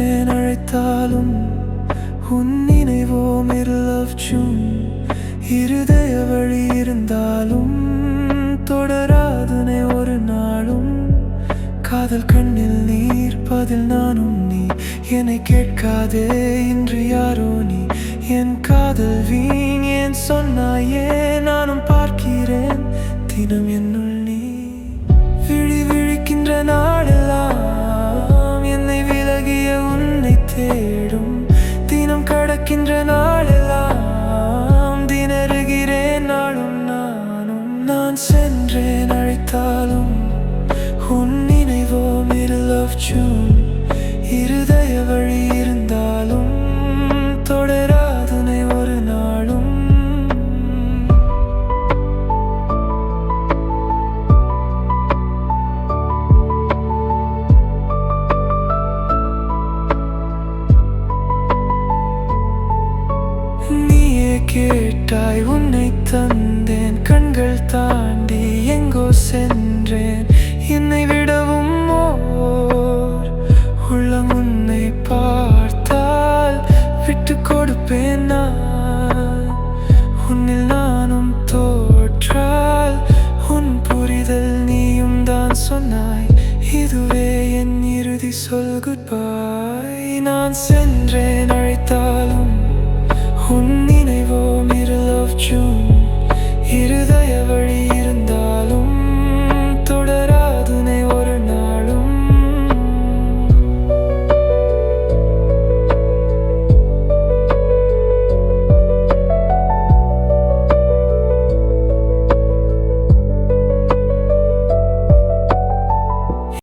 சென்றேன் அழைத்தாலும் உன் நினைவோ மிரளச்சும். இருதய வழி இருந்தாலும் தொடராதுனே ஒரு நாளும். காதல் கண்ணில் நீர் பதில் நானும் நீ. என்னை கேட்காதே இன்று யாரோ நீ. என் காதல் வீண் ஏன் சொன்னாயே நானும் பார்க்கிறேன் தினம் என்னுள் நீ. விழிக்கின்ற நாளெல்லாம் என்னை விலகிய உன்னை தேடும். தினம் கடக்கின்ற நாளெல்லாம் திணறுகிறேன் நாளும் நானும். நான் சென்றேன் அழைத்தாலும் உன் நினைவோ மிரளச்சும். இருதய வழி இருந்தாலும் தொடராதுனே ஒரு நாளும். நீயே கேட்டாய் உன்னை தந்தேன். கண்கள் தாண்டி எங்கோ சென்றேன். என்னை விடவும் ஓர் உள்ளம் உன்னை பார்த்தால் விட்டு கொடுப்பேன் நான். உன்னில் நானும் தோற்றால் உன் புரிதல் நீயும் தான் சொன்னாய். இதுவே என் இறுதி சொல் goodbye. நான் சென்றேன் அழைத்தாலும் உன்